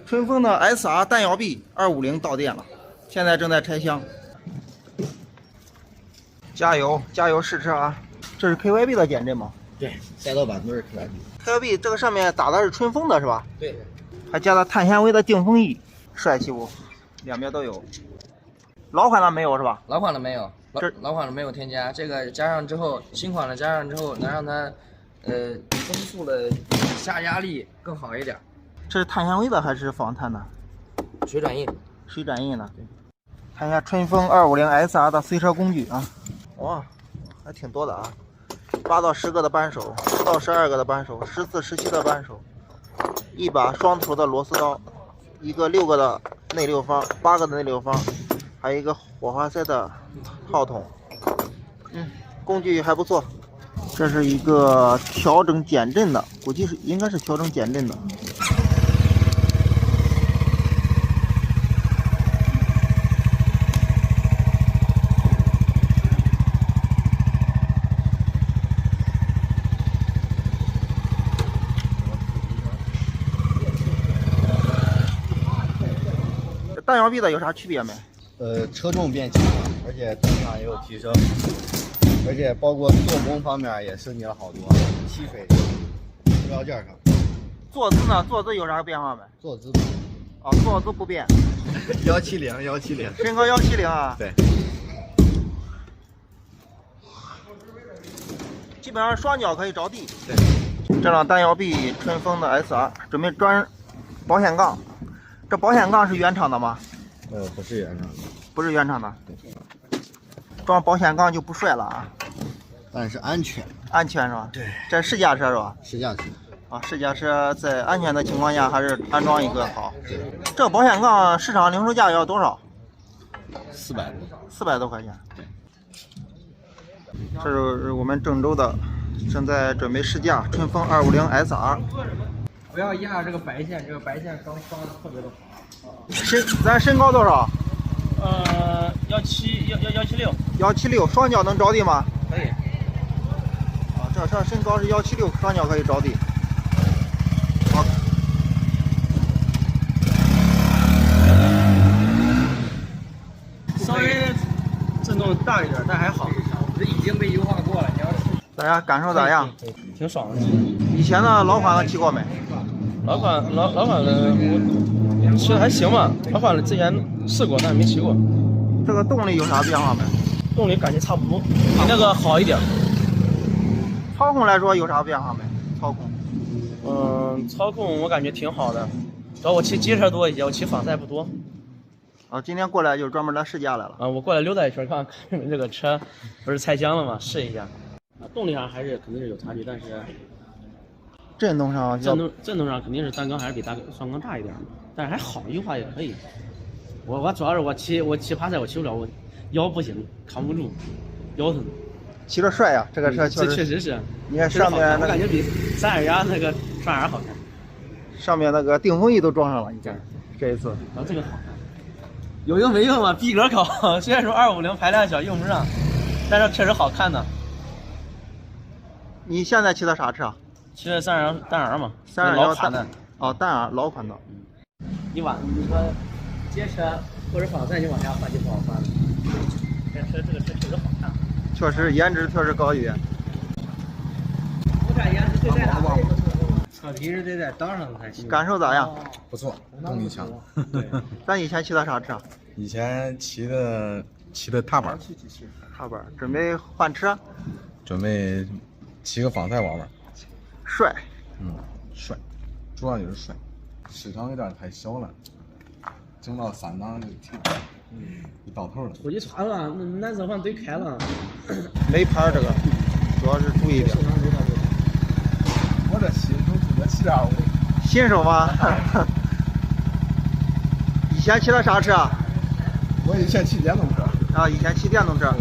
春风的 SR 弹摇臂250到店了，现在正在拆箱。加油，加油试车啊！这是 KYB 的减震吗？对，赛道版都是 KYB。KYB 这个上面打的是春风的是吧？对，还加了碳纤维的定风翼，帅气不？两边都有。老款的没有是吧？老款的没有，老款的没有添加，这个加上之后，新款的加上之后，能让它风速的下压力更好一点。这是碳纤维的还是仿碳的？水转印，水转印的。看一下春风250 SR 的随车工具啊，哇，还挺多的啊，8到10个的扳手，10到12个的扳手，14、17的扳手，一把双头的螺丝刀，一个6个的内六方，8个的内六方，还有一个火花塞的套筒。工具还不错。这是一个调整减震的，估计应该是调整减震的。弹摇臂的有啥区别没？车重变轻了，而且动力上也有提升，而且包括做工方面也升级了好多，吸水塑料件上。坐姿呢？坐姿有啥变化没？坐姿啊，坐姿不变。170，身高170啊。对。基本上双脚可以着地。对。这辆单摇臂春风的 SR 准备装保险杠，这保险杠是原厂的吗？不是原厂的。不是原厂的。对。装保险杠就不帅了啊。但是安全。安全是吧？对。这试驾车是吧？试驾车。啊，试驾车在安全的情况下还是安装一个好。对。这个保险杠市场零售价要多少？400多。400多块钱。对。这是我们郑州的，正在准备试驾春风250 SR。不要压这个白线，这个白线刚装的特别的好。咱身高多少？176，双脚能着地吗？可以。啊，这车身高是176，双脚可以着地。好。稍微震动大一点，但还好。这已经被优化过了，你要是大家感受咋样？挺爽的。以前的老款的骑过没？老款的我骑的还行吧，老款的之前试过，但是没骑过。这个动力有啥变化没？动力感觉差不多，比那个好一点。操控来说有啥变化没？操控？操控我感觉挺好的，主要我骑街车多一些，我骑仿赛不多。啊，今天过来就是专门来试驾来了。啊，我过来溜达一圈，看看你们这个车不是拆箱了吗？试一下。动力上还是肯定是有差距，但是震动上肯定是单缸还是比双缸大一点嘛，但是还好，优化也可以。我主要是我骑爬赛我骑不了，我腰不行，扛不住，腰疼。骑着帅呀，这个车确实是。你看上面那个，我感觉比3.2那个双2好看。上面那个定风翼都装上了，你看这一次。然后这个好看。有用没用啊？逼格高，虽然说250排量小用不上，但是确实好看的。你现在骑的啥车？骑的3.2单 R 嘛，3.2老款的。哦，单 R 老款的。你说街车或者仿赛，你往下换就不好换了。这个车确实好看。确实颜值确实高一点。我感颜值最在哪？车皮是得在档上才行。感受咋样？不错，动力强。对。咱以前骑的啥车？以前骑的踏板。踏板，准备换车？准备骑个仿赛玩玩。帅。帅，主要就是帅。市场有点太小了，整到3档就挺一到头了。出去穿了，那男生换嘴开了。没牌这个，主要是注意点。我这新手住的725。新手吗？以前骑的啥车？我以前骑电动车。啊，以前骑电动车。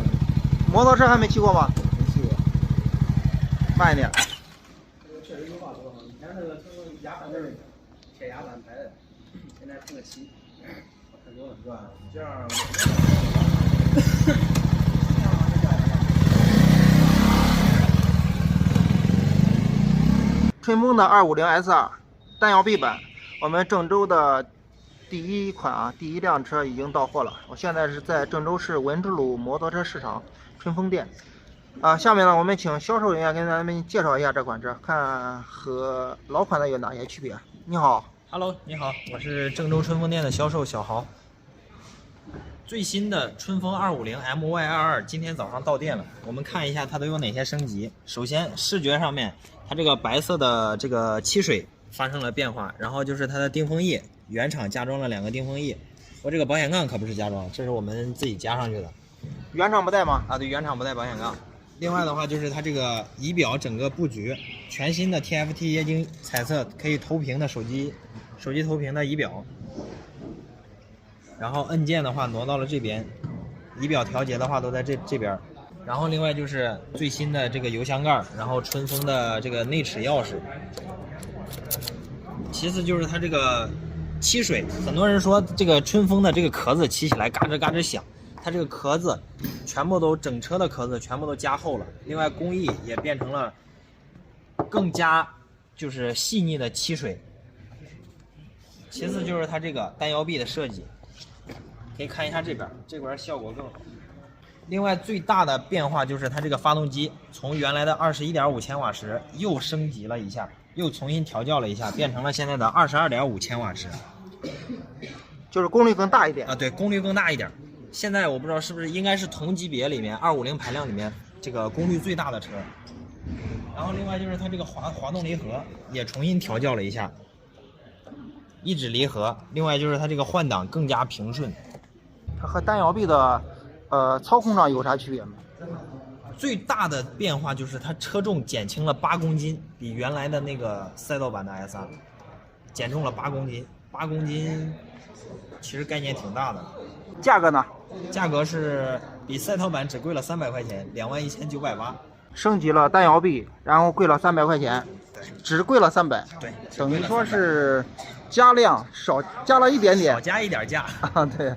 摩托车还没骑过吗？没骑过。慢一点。确实优化多好，以前那个压板凳铁压板排的，现在成个漆，好看多了。是吧？这样。春风的250 SR 单摇臂版，我们郑州的第一款啊，第一辆车已经到货了。我现在是在郑州市文之路摩托车市场春风店。下面呢，我们请销售人员跟咱们介绍一下这款车，看和老款的有哪些区别。你好 ，Hello， 你好，我是郑州春风店的销售小豪。最新的春风250 MY22今天早上到店了，我们看一下它都有哪些升级。首先视觉上面，它这个白色的这个漆水发生了变化，然后就是它的定风翼，原厂加装了2个定风翼。我这个保险杠可不是加装，这是我们自己加上去的。原厂不带吗？啊，对，原厂不带保险杠。另外的话就是它这个仪表整个布局，全新的 TFT 液晶彩色可以投屏的手机投屏的仪表。然后按键的话挪到了这边，仪表调节的话都在这边。然后另外就是最新的这个油箱盖，然后春风的这个内齿钥匙。其次就是它这个漆水，很多人说这个春风的这个壳子漆起来嘎吱嘎吱响，它这个壳子全部都整车的壳子全部都加厚了，另外工艺也变成了更加就是细腻的漆水。其次就是它这个单摇臂的设计。可以看一下这边效果更好。另外最大的变化就是它这个发动机从原来的21.5千瓦时又升级了一下，又重新调教了一下，变成了现在的22.5千瓦时，就是功率更大一点啊，对，功率更大一点。现在我不知道是不是应该是同级别里面250排量里面这个功率最大的车。然后另外就是它这个滑动离合也重新调教了一下，一指离合。另外就是它这个换挡更加平顺。它和单摇臂的操控上有啥区别吗？最大的变化就是它车重减轻了8公斤，比原来的那个赛道版的 S2减重了8公斤。8公斤其实概念挺大的。价格呢？价格是比赛道版只贵了300块钱，21980。升级了单摇臂，然后贵了300块钱，只贵了300。对，等于说是加量少加了一点点，少加一点价啊，对。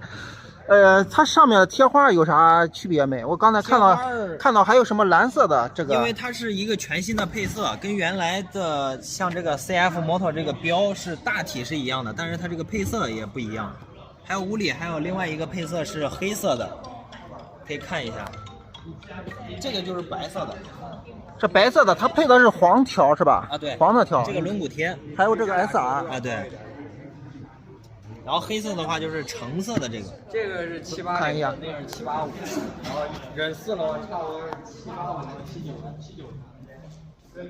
它上面的贴花有啥区别没？我刚才看到还有什么蓝色的这个，因为它是一个全新的配色，跟原来的像这个 CF Moto 这个标是大体是一样的，但是它这个配色也不一样。还有屋里还有另外一个配色是黑色的，可以看一下，这个就是白色的。这白色的它配的是黄条是吧？啊，对，黄的条。这个轮毂贴，还有这个 SR。啊，对。然后黑色的话就是橙色的这个，这个是780，看一下，那个是785，然后忍4了，差不多是785、79。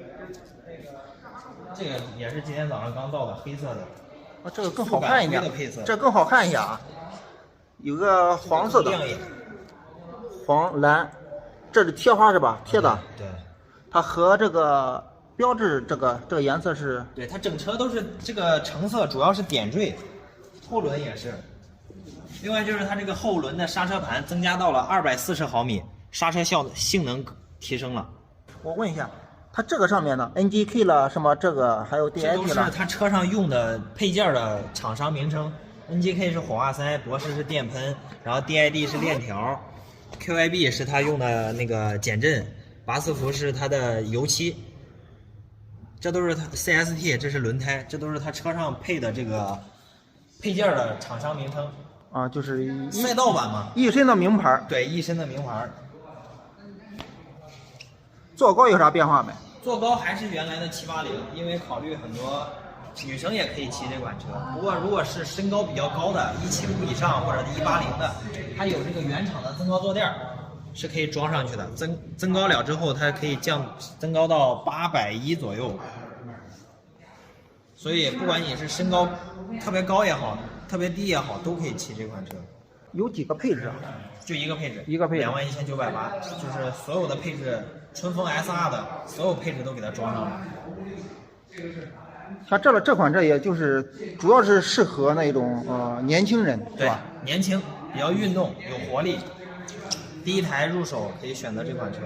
这个也是今天早上刚到的黑色的，这个更好看一点的配色，这更好看一下啊，有个黄色的，黄蓝，这是贴花是吧？贴的，对，它和这个标志这个颜色是，对，它整车都是这个橙色，主要是点缀。后轮也是，另外就是它这个后轮的刹车盘增加到了240毫米，刹车性能提升了。我问一下，它这个上面呢 ，NGK 了什么这个还有 DID 了？这都是它车上用的配件的厂商名称。NGK 是火花塞，博士是电喷，然后 DID 是链条 ，QIB 是它用的那个减震，拔丝幅是它的油漆。这都是它 CST， 这是轮胎，这都是它车上配的这个。配件的厂商名称啊，就是赛道版嘛，一身的名牌。对，一身的名牌。坐高有啥变化没？坐高还是原来的780，因为考虑很多女生也可以骑这款车。不过如果是身高比较高的175以上或者180的，它有这个原厂的增高坐垫，是可以装上去的。增高了之后，它可以增高到810左右。所以不管你是身高特别高也好，特别低也好，都可以骑这款车。有几个配置啊？就一个配置，21980，就是所有的配置，春风 SR 的所有配置都给它装上了。像这款车也就是主要是适合那种年轻人，是吧？年轻，比较运动，有活力。第一台入手可以选择这款车。